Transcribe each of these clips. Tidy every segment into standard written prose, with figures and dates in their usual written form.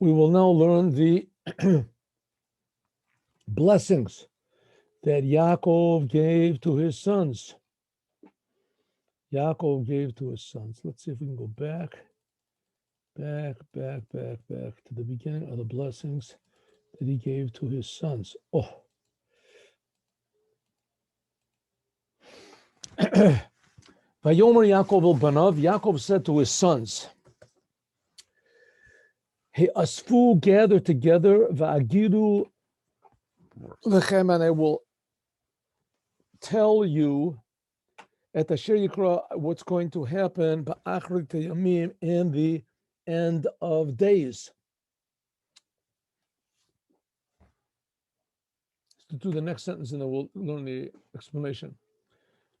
We will now learn the blessings that Yaakov gave to his sons. Yaakov gave to his sons. Let's see if we can go back to the beginning of the blessings that he gave to his sons. Oh. Vayomer Yaakov el banav, Yaakov said to his sons, Hey, asfu, gather together, va'agidu lechem, and I will tell you at the Asher Yikra what's going to happen ba'achrit yamim, in the end of days. To do the next sentence, and then we'll learn the explanation.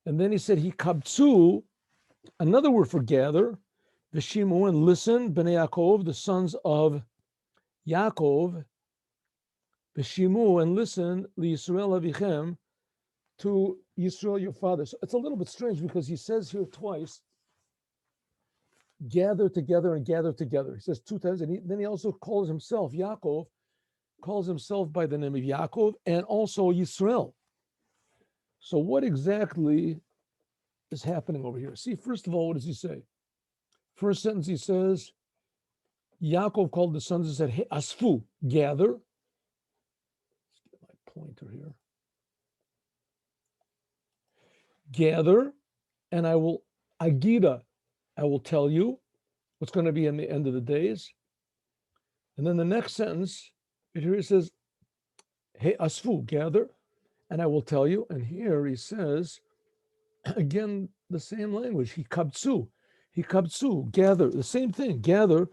And then he said, he kabtzu, another word for gather, Vishimu, and listen, Bnei Yaakov, the sons of Yaakov, Vishimu, and listen, Li Yisrael Avichem, to Yisrael your father. So it's a little bit strange because he says here twice, gather together and gather together. He says two times, and then he also calls himself, Yaakov, calls himself by the name of Yaakov, and also Yisrael. So what exactly is happening over here? See, first of all, what does he say? First sentence he says, Yaakov called the sons and said, Hey, asfu, gather. Let's get my pointer here. Gather, and I will, agida, I will tell you what's going to be in the end of the days. And then the next sentence, here he says, Hey, asfu, gather, and I will tell you. And here he says, again, the same language, he kabtzu, gather, the same thing, gather.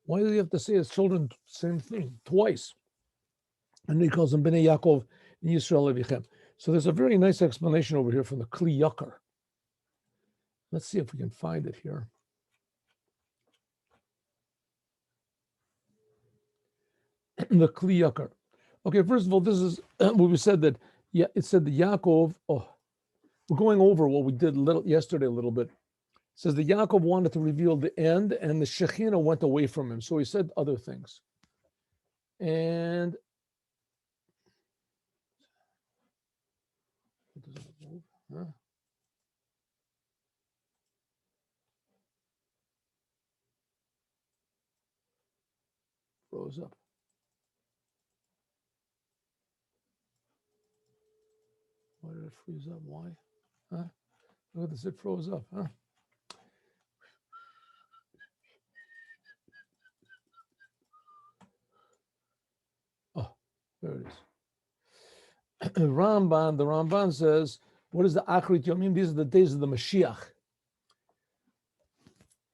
Why do you have to say his children same thing twice? And he calls them Bnei Yaakov and Yisrael Avichem. So there's a very nice explanation over here from the Kli Yakar. Let's see if we can find it here. The Kli Yakar. Okay, first of all, this is what we said that, yeah, it said that Yaakov, we're going over what we did yesterday a little bit. It says that Yaakov wanted to reveal the end, and the Shekhinah went away from him. So he said other things. And does it move? Huh? Froze up. Why did it freeze up? Why? Huh? Look at this, it froze up, huh? Oh, there it is. The Ramban says, what is the Achrit Yomim? These are the days of the Mashiach.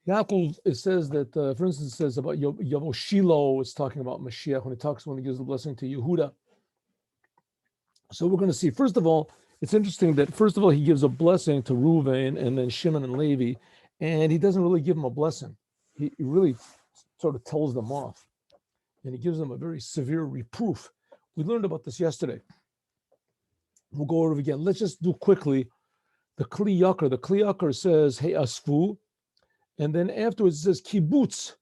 Yaakov, it says that, for instance, it says about Yavo Shiloh, it's talking about Mashiach when he gives the blessing to Yehuda. So we're going to see, first of all, it's interesting that, first of all, he gives a blessing to Reuven and then Shimon and Levi, and he doesn't really give them a blessing. He really sort of tells them off, and he gives them a very severe reproof. We learned about this yesterday. We'll go over it again. Let's just do quickly the Kli Yakar. The Kli Yakar says, Hey, asfu, and then afterwards it says kibbutz.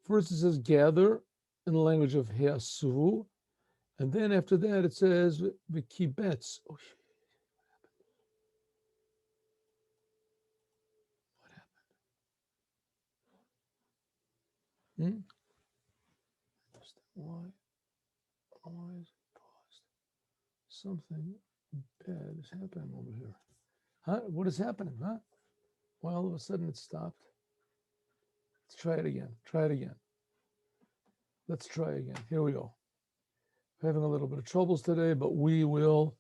First it says gather in the language of Hey, asfu, and then after that it says v'kibetz. Oh, what happened? Why is it paused? Something bad is happening over here. Huh? What is happening? Huh? Well, all of a sudden it stopped. Let's try it again. Let's try again. Here we go. We're having a little bit of troubles today, but we will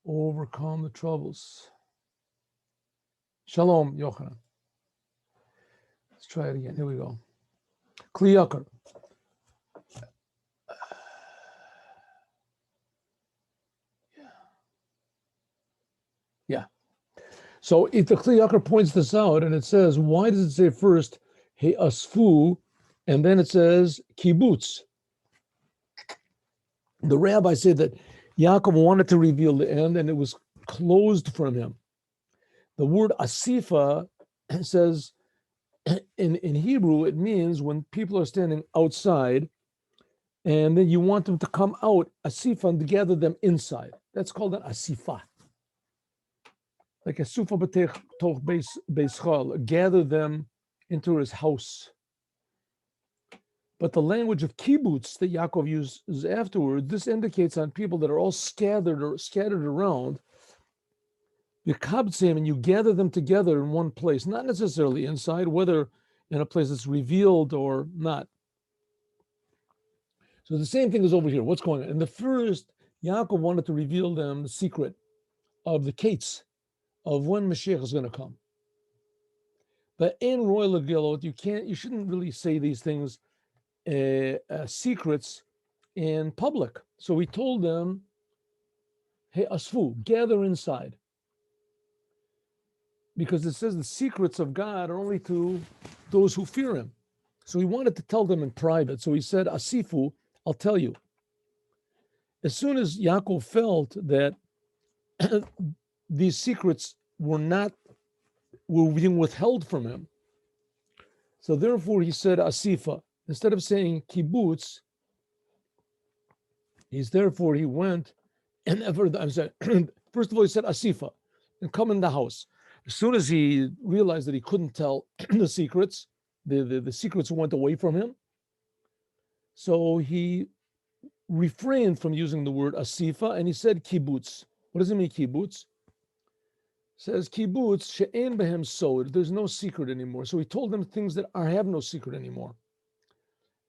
overcome the troubles. Shalom, Yochanan. Let's try it again. Here we go. Kli Yakar. Yeah. So if the Kli Yakar points this out, and it says, why does it say first, Hey, asfu, and then it says kibbutz? The rabbi said that Yaakov wanted to reveal the end, and it was closed from him. The word asifa says in Hebrew, it means when people are standing outside and then you want them to come out, asifa, and to gather them inside. That's called an asifa. Like a sufa b'tech toch beischal, gather them into his house. But the language of kibbutz that Yaakov uses afterward, this indicates on people that are all scattered around. You kabtzim, and you gather them together in one place, not necessarily inside, whether in a place that's revealed or not. So the same thing is over here. What's going on? In the first, Yaakov wanted to reveal them the secret of the kates of when Mashiach is going to come. But in royal Gilot, you shouldn't really say these things, secrets in public. So he told them, hey, asfu, gather inside. Because it says the secrets of God are only to those who fear him. So he wanted to tell them in private. So he said, asifu, I'll tell you. As soon as Yaakov felt that these secrets were being withheld from him, so therefore he said asifa. Instead of saying kibbutz, he went and first of all he said asifa, and come in the house. As soon as he realized that he couldn't tell the secrets, the secrets went away from him. So he refrained from using the word asifa, and he said kibbutz. What does it mean, kibbutz? It says kibbutz she'en behem sod. There's no secret anymore. So he told them things that have no secret anymore,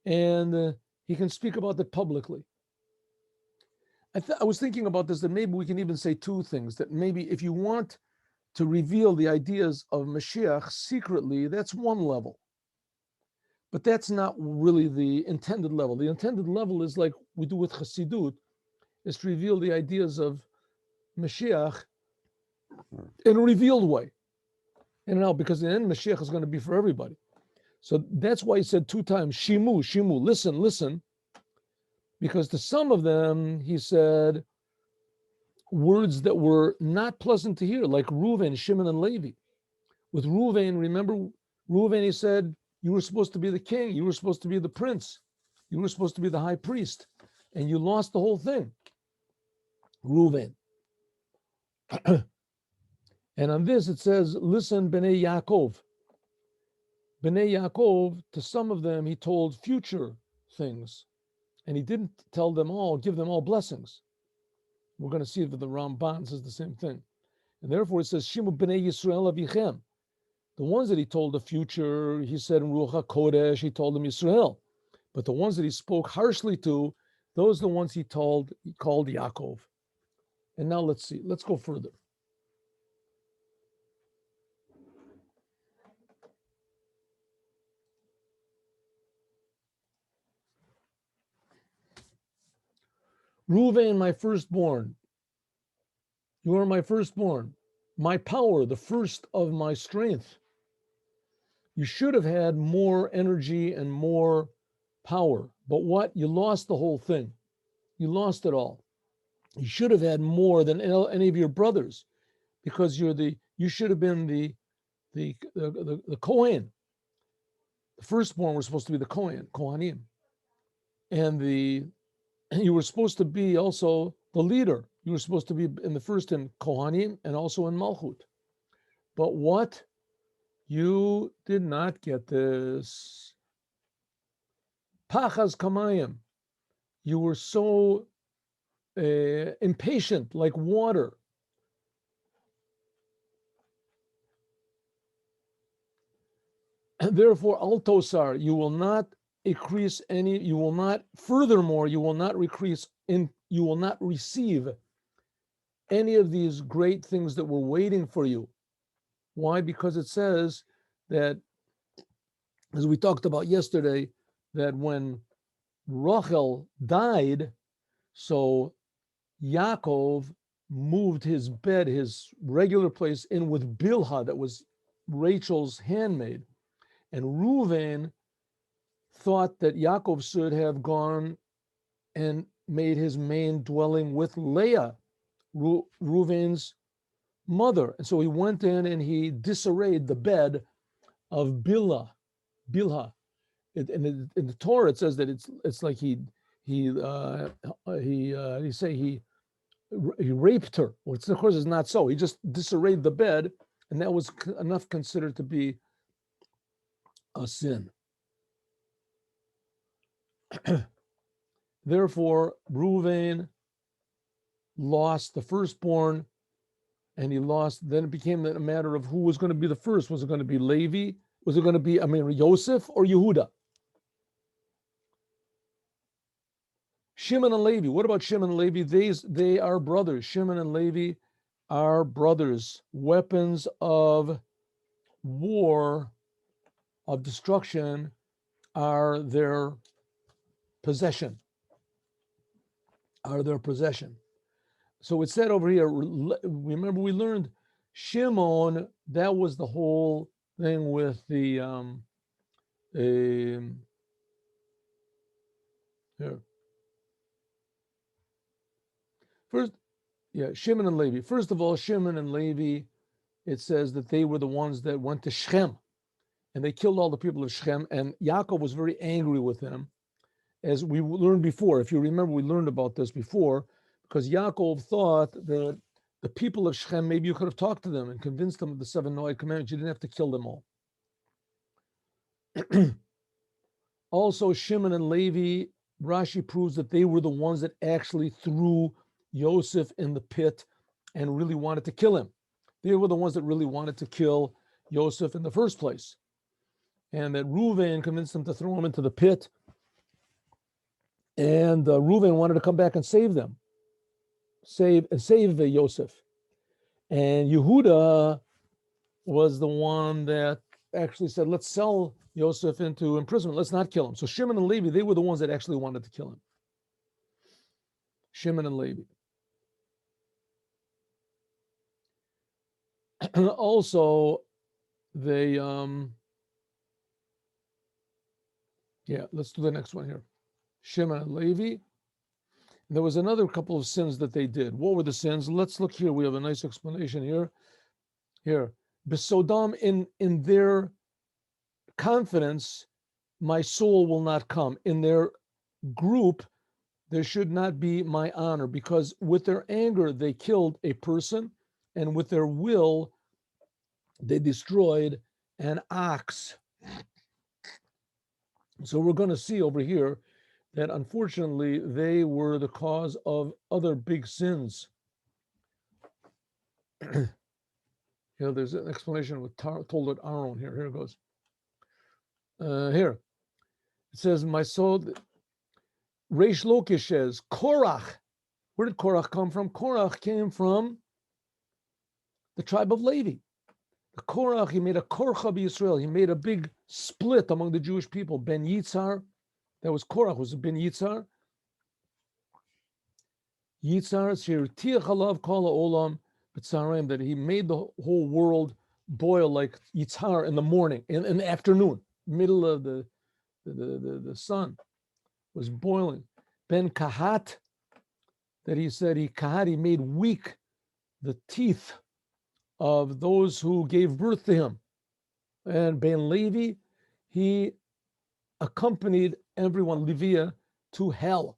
and he can speak about it publicly. I was thinking about this, that maybe we can even say two things. That maybe if you want to reveal the ideas of Mashiach secretly, that's one level. But that's not really the intended level. The intended level is like we do with Chassidut, is to reveal the ideas of Mashiach in a revealed way. And now, because in the end, Mashiach is going to be for everybody. So that's why he said 2 times, Shimu, Shimu, listen, listen. Because to some of them, he said words that were not pleasant to hear, like Reuven, Shimon, and Levi. With Reuven, remember, Reuven, he said, you were supposed to be the king, you were supposed to be the prince, you were supposed to be the high priest, and you lost the whole thing. Reuven. And on this it says, listen, Bnei Yaakov. Bnei Yaakov, to some of them, he told future things. And he didn't tell them all, give them all blessings. We're going to see that the Ramban says the same thing. And therefore it says, Shimu Bnei Yisrael Avichem. The ones that he told the future, he said in Ruach HaKodesh, he told them Yisrael. But the ones that he spoke harshly to, those are the ones he called Yaakov. And now let's see, let's go further. Reuven, my firstborn, you are my firstborn, my power, the first of my strength. You should have had more energy and more power, but what? You lost the whole thing. You lost it all. You should have had more than any of your brothers, because you should have been the Kohen. The firstborn was supposed to be the Kohanim, and you were supposed to be also the leader. You were supposed to be in the first in Kohanim and also in Malchut. But what? You did not get this. Pachas kamayim. You were so impatient, like water. And therefore, altosar, you will not increase any, you will not, furthermore, you will not receive any of these great things that were waiting for you. Why? Because it says that, as we talked about yesterday, that when Rachel died, so Yaakov moved his bed, his regular place, in with Bilhah, that was Rachel's handmaid. And Reuven thought that Yaakov should have gone and made his main dwelling with Leah, Reuven's mother. And so he went in and he disarrayed the bed of Bilhah. Bilha. In the Torah, it says that it's like he raped her. Which of course is not so. He just disarrayed the bed, and that was enough considered to be a sin. Therefore, Reuven lost the firstborn, and he lost. Then it became a matter of who was going to be the first. Was it going to be Levi? Was it going to be, Yosef or Yehuda? Shimon and Levi. What about Shimon and Levi? They are brothers. Shimon and Levi are brothers. Weapons of war, of destruction, are their possession. So it said over here, remember we learned Shimon, that was the whole thing with the here. First, Shimon and Levi. First of all, Shimon and Levi, it says that they were the ones that went to Shechem, and they killed all the people of Shechem, and Yaakov was very angry with them, as we learned before. If you remember, we learned about this before, because Yaakov thought that the people of Shechem, maybe you could have talked to them and convinced them of the 7 Noahide commandments. You didn't have to kill them all. Also, Shimon and Levi, Rashi proves that they were the ones that actually threw Yosef in the pit and really wanted to kill him. They were the ones that really wanted to kill Yosef in the first place. And that Reuven convinced them to throw him into the pit. And Reuven wanted to come back and save them, save Yosef. And Yehuda was the one that actually said, let's sell Yosef into imprisonment. Let's not kill him. So Shimon and Levi, they were the ones that actually wanted to kill him. Shimon and Levi. Also, they, let's do the next one here. Shimon and Levi. There was another couple of sins that they did. What were the sins? Let's look here. We have a nice explanation here. Here, Besodam, in their confidence, my soul will not come. In their group, there should not be my honor, because with their anger, they killed a person, and with their will, they destroyed an ox. So we're going to see over here that unfortunately they were the cause of other big sins. There's an explanation with told at Aaron here. Here it goes. Here it says, my soul. Reish Lakish says, Korach. Where did Korach come from? Korach came from the tribe of Levi. The Korach, he made a Korcha b'Yisrael. He made a big split among the Jewish people. Ben Yitzhar, that was Korach, was Ben Yitzhar. Yitzhar, Shirtiach alav kol ha'olam b'tzarim, that he made the whole world boil like Yitzhar in the morning, in the afternoon, middle of the sun was boiling. Ben Kahat, that he said he made weak the teeth of those who gave birth to him. And Ben Levi, he accompanied everyone, Leviah, to hell.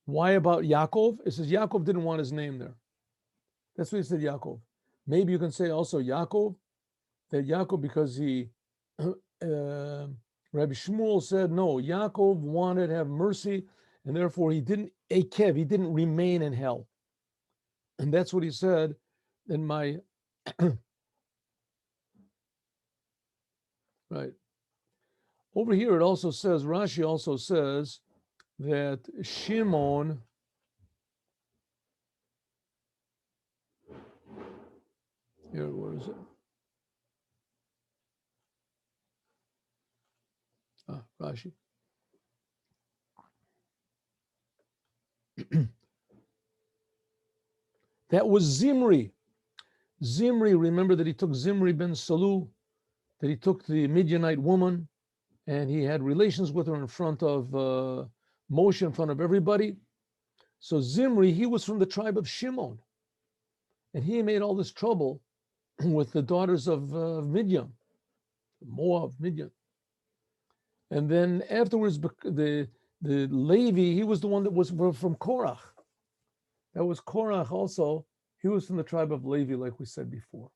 Why about Yaakov? It says Yaakov didn't want his name there. That's what he said, Yaakov. Maybe you can say also Yaakov, because he, Rabbi Shmuel said, no, Yaakov wanted to have mercy, and therefore he didn't remain in hell. And that's what he said in my, right. Over here it also says, Rashi also says that Shimon, here, where is it? Rashi. That was Zimri. Zimri, remember that he took Zimri ben Salu, that he took the Midianite woman, and he had relations with her in front of Moshe, in front of everybody. So Zimri, he was from the tribe of Shimon, and he made all this trouble with the daughters of Midian. Moab, Midian. And then afterwards, the Levi, he was the one that was from Korach. That was Korach also. He was from the tribe of Levi, like we said before.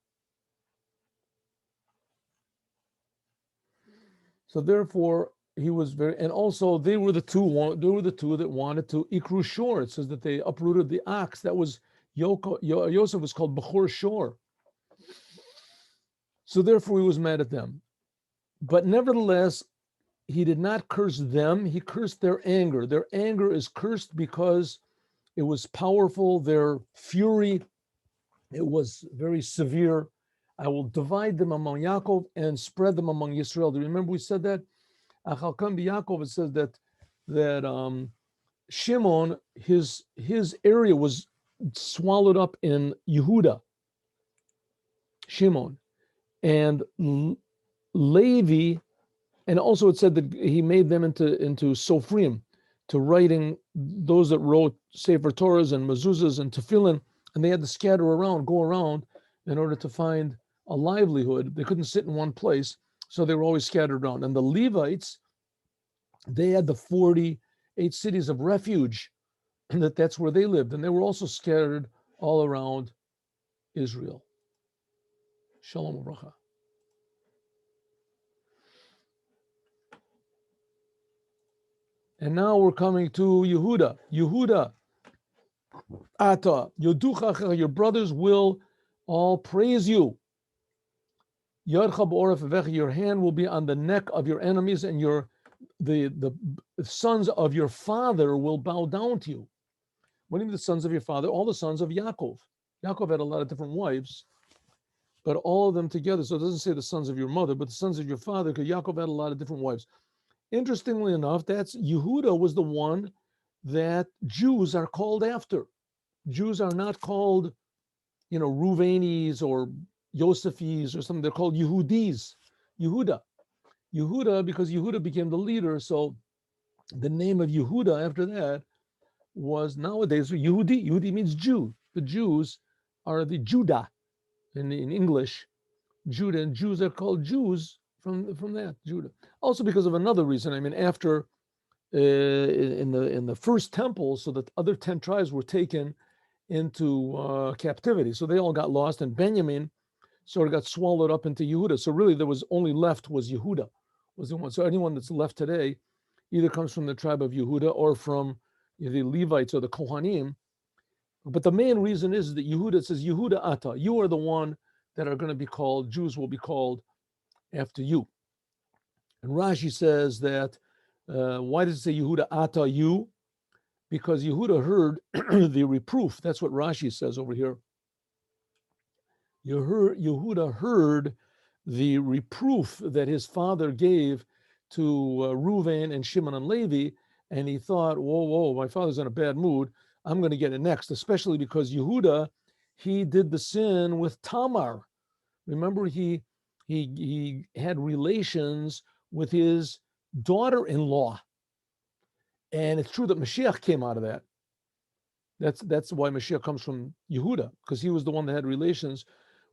So therefore, he was very, and also they were the two that wanted to ikru shor. It says that they uprooted the ox. That was Yosef was called Bechor Shor. So therefore, he was mad at them. But nevertheless, he did not curse them. He cursed their anger. Their anger is cursed because it was powerful. Their fury, it was very severe. I will divide them among Yaakov and spread them among Yisrael. Do you remember we said that? Achalkan Yaakov, it says that Shimon, his area was swallowed up in Yehuda. Shimon. And Levi, and also it said that he made them into Sofrim, to writing, those that wrote Sefer Torahs and mezuzahs and tefillin, and they had to scatter around, go around in order to find a livelihood. They couldn't sit in one place, so they were always scattered around. And the Levites, they had the 48 cities of refuge, and that's where they lived. And they were also scattered all around Israel. Shalom Uvracha. And now we're coming to Yehuda. Yehuda, Ata, Yoducha, your brothers will all praise you. Yadcha b'oref avecha, your hand will be on the neck of your enemies, and the sons of your father will bow down to you. What do you mean the sons of your father? All the sons of Yaakov. Yaakov had a lot of different wives, but all of them together. So it doesn't say the sons of your mother, but the sons of your father, because Yaakov had a lot of different wives. Interestingly enough, that's Yehuda was the one that Jews are called after. Jews are not called, Ruvanis or Yosefis or something. They're called Yehudis, Yehuda. Yehuda, because Yehuda became the leader. So the name of Yehuda after that was nowadays Yehudi. Yehudi means Jew. The Jews are the Judah in English. Judah, and Jews are called Jews from that, Judah. Also because of another reason. I mean, after in the first temple, so that other 10 tribes were taken into captivity. So they all got lost, and Benjamin sort of got swallowed up into Yehuda. So really there was only left was Yehuda, was the one. So anyone that's left today either comes from the tribe of Yehuda or from the Levites or the Kohanim. But the main reason is that Yehuda says, Yehuda Ata, you are the one that are going to be called, Jews will be called after you. And Rashi says that, why does it say Yehuda Ata, you? Because Yehuda heard the reproof. That's what Rashi says over here. Yehuda heard the reproof that his father gave to Reuven and Shimon and Levi, and he thought, whoa, my father's in a bad mood. I'm going to get it next, especially because Yehuda, he did the sin with Tamar. Remember, he had relations with his daughter-in-law. And it's true that Mashiach came out of that. That's why Mashiach comes from Yehuda, because he was the one that had relations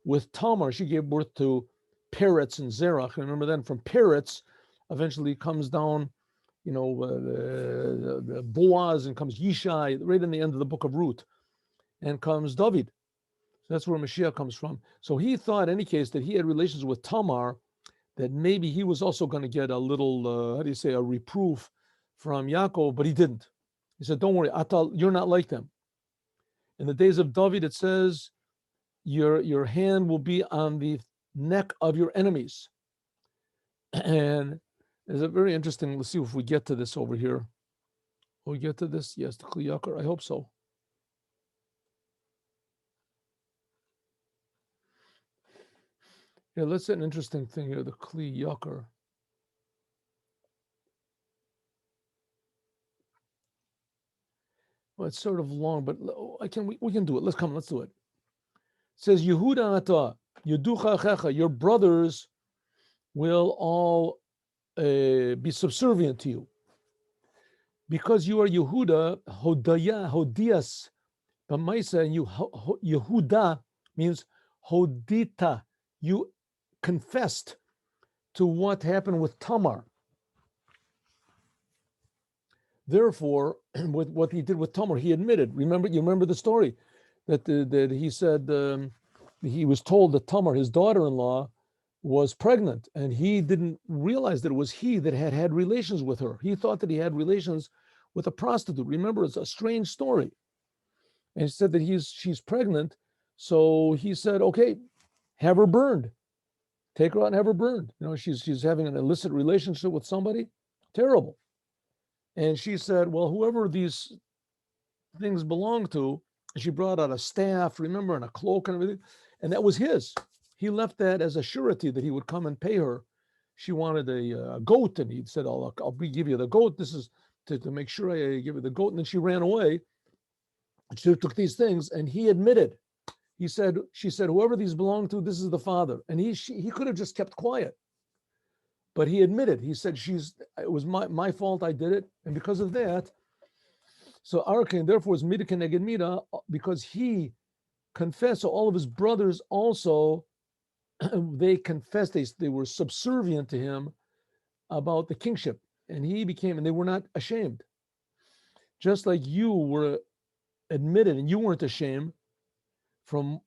with Tamar. She gave birth to Peretz and Zerach. And remember then from Peretz, eventually comes down, the Boaz, and comes Yishai, right in the end of the book of Ruth, and comes David. So that's where Mashiach comes from. So he thought, in any case, that he had relations with Tamar, that maybe he was also going to get a little, a reproof from Yaakov, but he didn't. He said, don't worry, Atal, you're not like them. In the days of David, it says, your hand will be on the neck of your enemies. And it's a very interesting, let's see if we get to this over here. Will we get to this? Yes, the Kli Yakar, I hope so. Yeah, let's say an interesting thing here, the Kli Yakar. Well, it's sort of long, but we can do it. Let's do it. It says, Yehuda ata, Yeducha achecha, your brothers will all be subservient to you. Because you are Yehuda, Hodias, Bamaisa, and Yehuda means Hodita, you confessed to what happened with Tamar. Therefore, with what he did with Tamar, he admitted. You remember the story that he said he was told that Tamar, his daughter-in-law, was pregnant, and he didn't realize that it was he that had relations with her. He thought that he had relations with a prostitute. Remember, it's a strange story. And he said that she's pregnant, so he said, okay, have her burned. Take her out and have her burned. She's having an illicit relationship with somebody. Terrible. And she said, well, whoever these things belong to, she brought out a staff, remember, and a cloak and everything, and that was his. He left that as a surety that he would come and pay her. She wanted a goat, and he said, I'll give you the goat. This is to make sure I give you the goat. And then she ran away. She took these things, and he admitted. She said, whoever these belong to, this is the father. And he could have just kept quiet. But he admitted. He said, it was my fault, I did it. And because of that, so Arkan, therefore, is Mida Keneged Mida, because he confessed. So all of his brothers also, they confessed, they were subservient to him about the kingship. And they were not ashamed. Just like you were admitted and you weren't ashamed from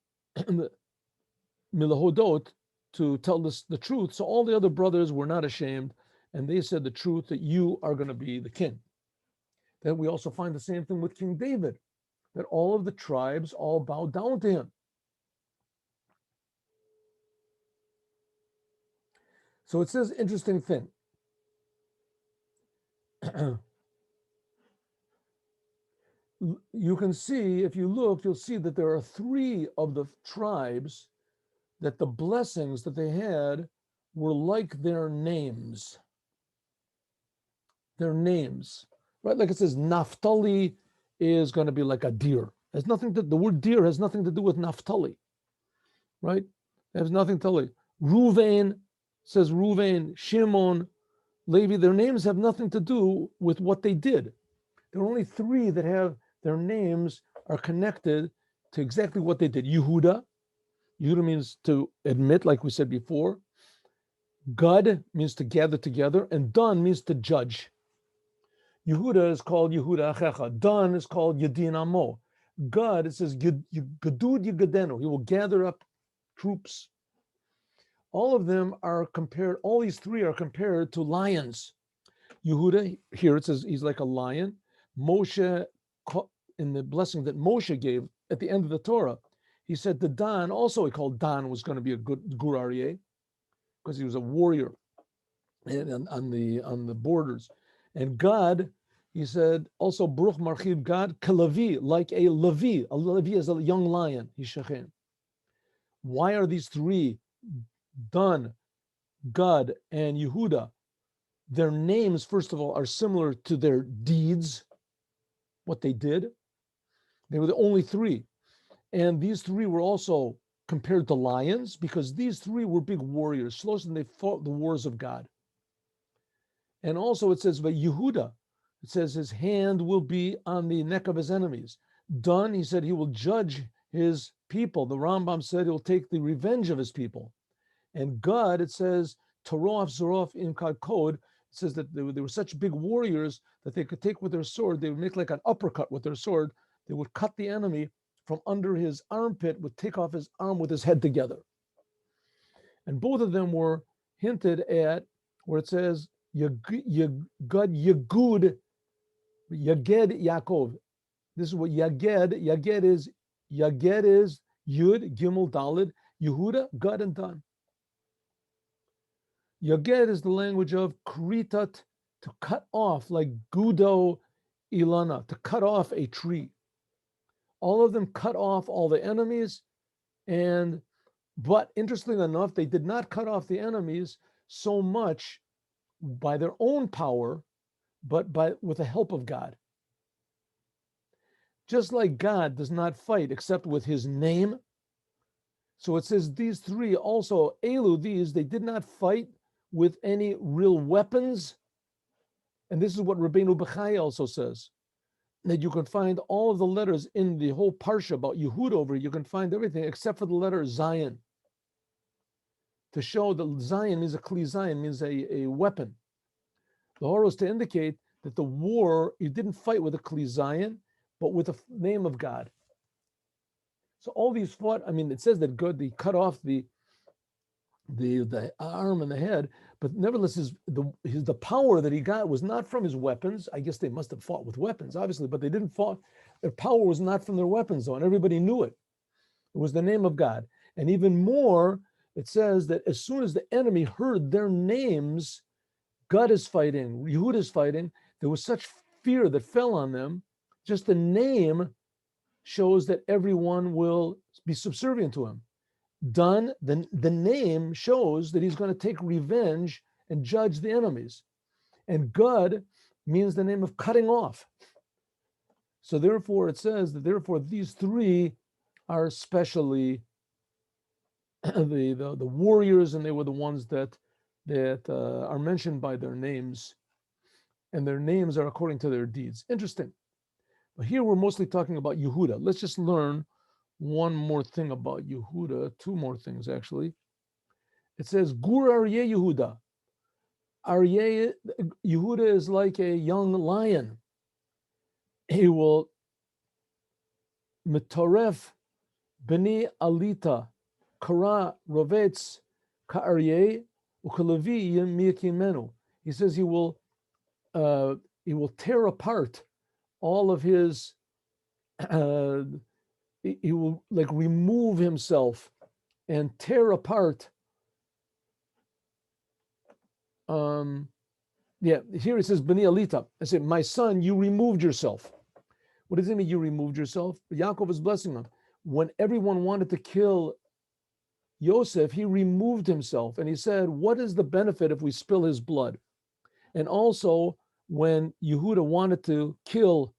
Milahodot to tell the truth. So all the other brothers were not ashamed, and they said the truth that you are going to be the king. Then we also find the same thing with King David, that all of the tribes all bowed down to him. So it says interesting thing. You can see, if you look, you'll see that there are 3 of the tribes that the blessings that they had were like their names. Their names, right? Like it says, Naphtali is going to be like a deer. The word deer has nothing to do with Naphtali, right? It has nothing to do. Ruvain says Ruvain, Shimon, Levi. Their names have nothing to do with what they did. There are only 3 that have their names are connected to exactly what they did. Yehuda means to admit, like we said before. Gad means to gather together, and Dan means to judge. Yehuda is called Yehuda Achecha. Dan is called Yedin Amo. Gad, it says Gedud Yegedenu. He will gather up troops. All of them are compared. All these 3 are compared to lions. Yehuda, here it says he's like a lion. Moshe, in the blessing that Moshe gave at the end of the Torah, he said to Dan, also he called Dan was going to be a good Gur Aryeh, because he was a warrior and on the borders. And God, he said, also Baruch Marchiv God, Kalavi, like a Levi. A Levi is a young lion. Yishachem. Why are these 3, Dan, Gad, and Yehuda? Their names, first of all, are similar to their deeds, what they did. They were the only 3. And these 3 were also compared to lions, because these 3 were big warriors. Shloshim, they fought the wars of God. And also it says, but Yehuda, it says his hand will be on the neck of his enemies. Dan, he said he will judge his people. The Rambam said he'll take the revenge of his people. And God, it says, Tarof Zarof in Kod, it says that they were such big warriors that they could take with their sword, they would make like an uppercut with their sword. They would cut the enemy from under his armpit, would take off his arm with his head together. And both of them were hinted at where it says, Yagud, Yaged Yaakov. This is what Yaged is. Yaged is Yud, Gimel, Dalid, Yehuda, Gad, and Dan. Yaged is the language of kritat, to cut off, like gudo ilana, to cut off a tree. All of them cut off all the enemies, but interestingly enough, they did not cut off the enemies so much by their own power, but with the help of God. Just like God does not fight except with his name. So it says these 3 also, Elu, they did not fight with any real weapons. And this is what Rabbeinu Bechai also says, that you can find all of the letters in the whole parsha about Yehud over, you can find everything except for the letter Zion. to show that Zion means a Kli Zion, means a weapon. The Hora was to indicate that the war, you didn't fight with a Kli Zion, but with the name of God. So all these fought, I mean, it says that God, he cut off the arm and the head, but nevertheless, the power that he got was not from his weapons. I guess they must have fought with weapons, obviously, but they didn't fought. Their power was not from their weapons, though, and everybody knew it. It was the name of God. And even more, it says that as soon as the enemy heard their names, God is fighting, Yehuda is fighting, there was such fear that fell on them. Just the name shows that everyone will be subservient to him. Done, the name shows that he's going to take revenge and judge the enemies. And God means the name of cutting off. So therefore, it says that therefore these three are especially the warriors, and they were the ones that are mentioned by their names, and their names are according to their deeds. Interesting. But here we're mostly talking about Yehuda. Let's just learn one more thing about Yehuda, two more things actually. It says Gur Aryeh Yehuda. Aryeh Yehuda is like a young lion. He will mitoref b'ni alita kara rovetz ka'aryeh ukalevi yemiyakimenu. He says he will tear apart all of his. He will like remove himself and tear apart. Here it says b'ni alita. I said, my son, you removed yourself. What does it mean? You removed yourself. Yaakov is blessing him. When everyone wanted to kill Yosef, he removed himself, and he said, what is the benefit if we spill his blood? And also, when Yehuda wanted to kill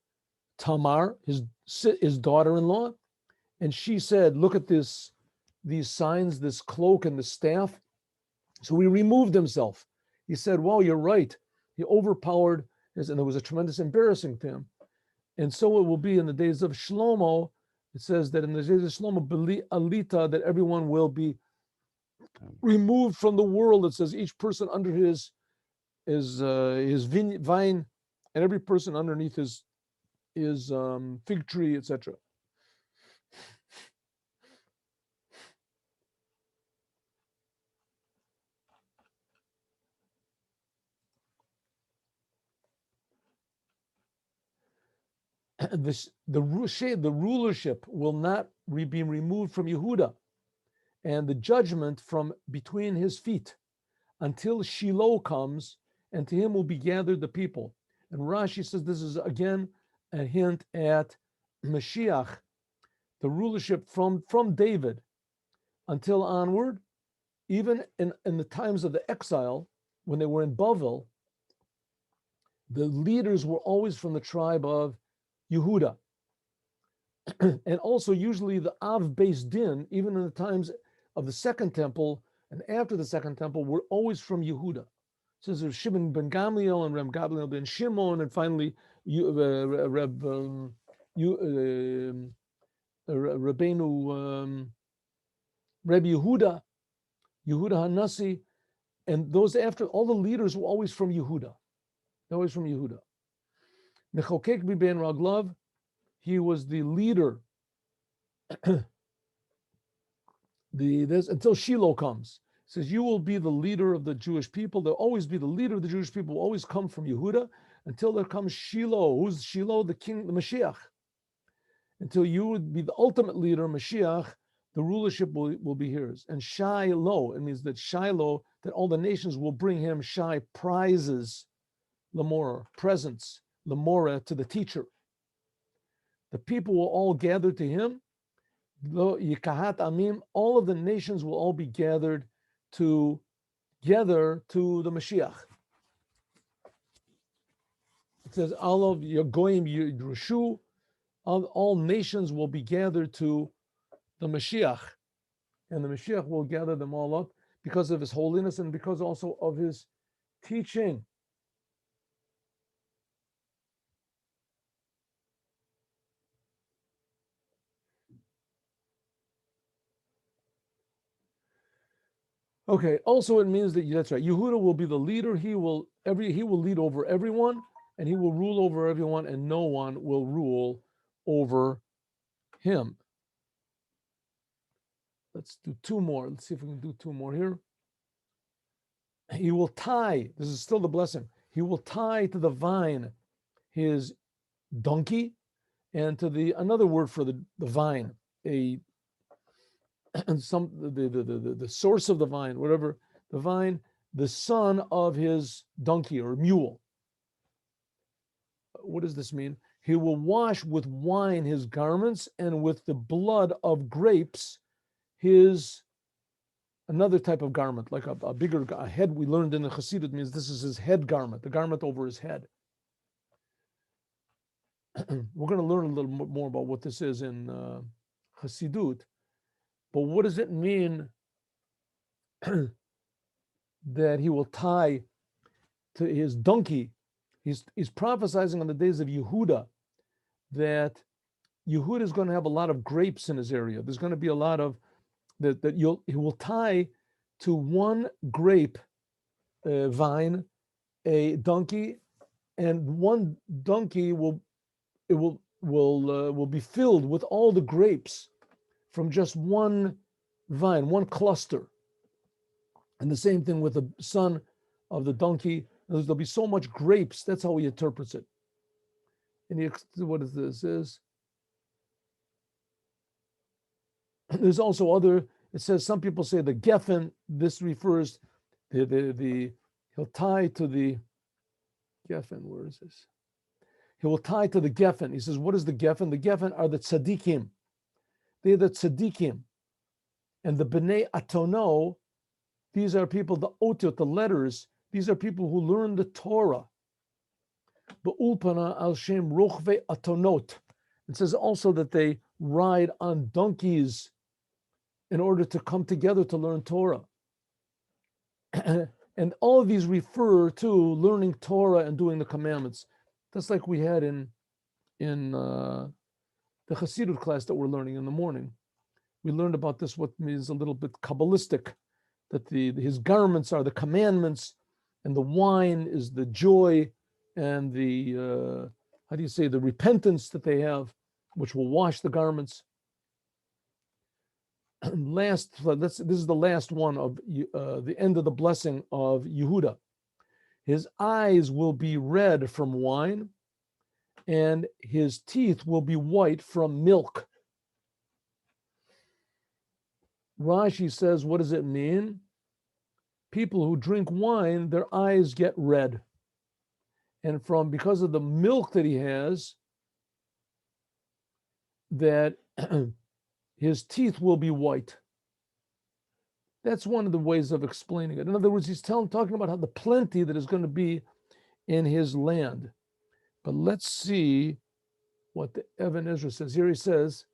Tamar, his daughter-in-law, and she said, look at these signs, this cloak and the staff. So he removed himself. He said, well, you're right. He overpowered his, and there was a tremendous embarrassing to him. And so it will be in the days of Shlomo. It says that in the days of Shlomo, B'li Alita, that everyone will be removed from the world. It says each person under his vine, and every person underneath his fig tree, etc. The rulership will not be removed from Yehuda, and the judgment from between his feet, until Shiloh comes, and to him will be gathered the people. And Rashi says this is again a hint at Mashiach, the rulership from David until onward, even in the times of the exile, when they were in Bavel, the leaders were always from the tribe of Yehuda. And also usually the Av-based din, even in the times of the Second Temple and after the Second Temple, were always from Yehuda. So there's Shimon ben Gamliel and Reb Gamliel ben Shimon, and finally Rabbeinu Reb Yehuda Hanassi, and those after, all the leaders were always from Yehuda. Always from Yehuda. Mechokek ben Raglav, he was the leader until Shiloh comes. It says, you will be the leader of the Jewish people. There'll always be the leader of the Jewish people, will always come from Yehuda until there comes Shiloh. Who's Shiloh? The king, the Mashiach. Until you would be the ultimate leader, Mashiach, the rulership will be his. And Shiloh, it means that Shiloh, that all the nations will bring him Shai, prizes, Lamora, presents, Lamora, to the teacher. The people will all gather to him. Yikahat Amim, all of the nations will all be gathered together to the Mashiach. It says, all of Yagoim Yidrushu, all nations will be gathered to the Mashiach. And the Mashiach will gather them all up because of his holiness and because also of his teaching. Okay. Also, it means that that's right. Yehuda will be the leader. He will lead over everyone, and he will rule over everyone, and no one will rule over him. Let's do two more. Let's see if we can do two more here. He will tie. This is still the blessing. He will tie to the vine his donkey, and to the another word for the vine, a and some the source of the vine, whatever the vine, the son of his donkey or mule. What does this mean? He will wash with wine his garments, and with the blood of grapes his another type of garment, like a bigger head. We learned in the Chassidut means this is his head garment, the garment over his head. We're going to learn a little more about what this is in Chassidut, but what does it mean that he will tie to his donkey? He's prophesying on the days of Yehuda that Yehuda is going to have a lot of grapes in his area. There's going to be a lot of he will tie to one grape vine a donkey, and one donkey will be filled with all the grapes from just one vine, one cluster. And the same thing with the son of the donkey. There'll be so much grapes. That's how he interprets it. And what is this? There's also other. It says some people say the geffen. This refers he'll tie to the geffen. Where is this? He will tie to the geffen. He says, what is the geffen? The geffen are the tzaddikim. They're the tzaddikim. And the bnei atono, these are people, the otiot, the letters, these are people who learn the Torah. Be'ulpana al shem rochve atonot. It says also that they ride on donkeys in order to come together to learn Torah. And all of these refer to learning Torah and doing the commandments. That's like we had in the Chassidut class that we're learning in the morning. We learned about this, what means a little bit Kabbalistic, that his garments are the commandments, and the wine is the joy, and the the repentance that they have, which will wash the garments. This is the last one of the end of the blessing of Yehuda. His eyes will be red from wine, and his teeth will be white from milk. Rashi says, what does it mean? People who drink wine, their eyes get red. And because of the milk that he has, that his teeth will be white. That's one of the ways of explaining it. In other words, he's talking about how the plenty that is going to be in his land. But let's see what the Evan Ezra says. Here he says,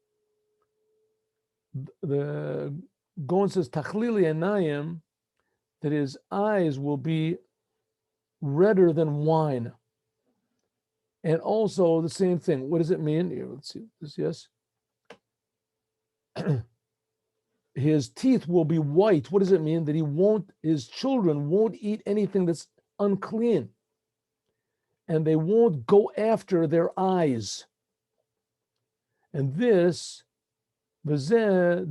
the Gaon says, Tachlili Enayim, that his eyes will be redder than wine. And also the same thing. What does it mean? Here, let's see this. Yes. His teeth will be white. What does it mean? That his children won't eat anything that's unclean. And they won't go after their eyes. And this, derech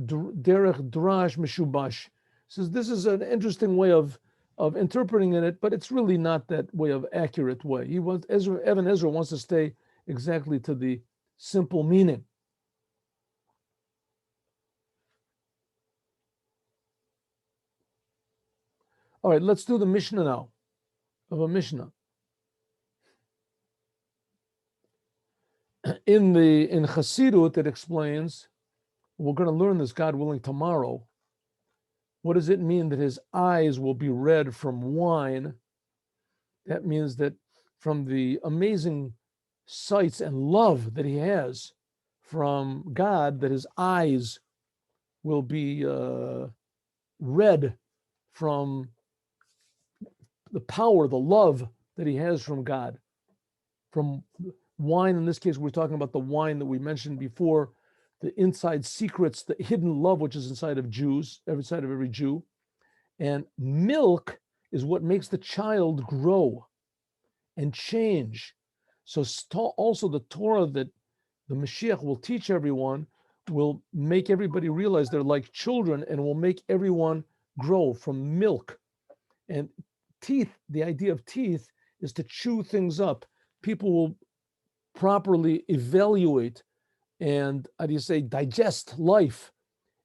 drash mishubash, says this is an interesting way of interpreting it, but it's really not that way of accurate way. Evan Ezra wants to stay exactly to the simple meaning. All right, let's do the Mishnah now, of a Mishnah. In Chassidut, it explains, we're going to learn this, God willing, tomorrow. What does it mean that his eyes will be red from wine? That means that from the amazing sights and love that he has from God, that his eyes will be red from the power, the love that he has from God. From wine, in this case, we're talking about the wine that we mentioned before, the inside secrets, the hidden love which is inside of Jews, inside of every Jew. And milk is what makes the child grow and change. So also the Torah that the Mashiach will teach everyone will make everybody realize they're like children and will make everyone grow from milk. And teeth, the idea of teeth is to chew things up. People will properly evaluate and, how do you say, digest life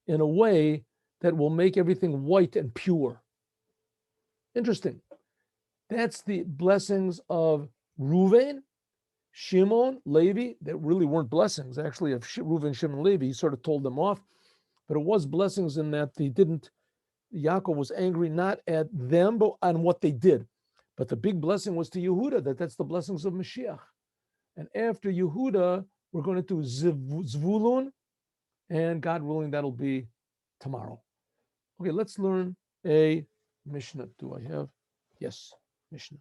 in a way that will make everything white and pure. Interesting. That's the blessings of Reuven, Shimon, Levi. That really weren't blessings, actually, of Reuven, Shimon, Levi. He sort of told them off, but it was blessings in that Yaakov was angry not at them, but on what they did. But the big blessing was to Yehuda, that's the blessings of Mashiach. And after Yehuda, we're going to do Zvulun, and God willing, that'll be tomorrow. Okay, let's learn a Mishnah. Do I have? Yes, Mishnah.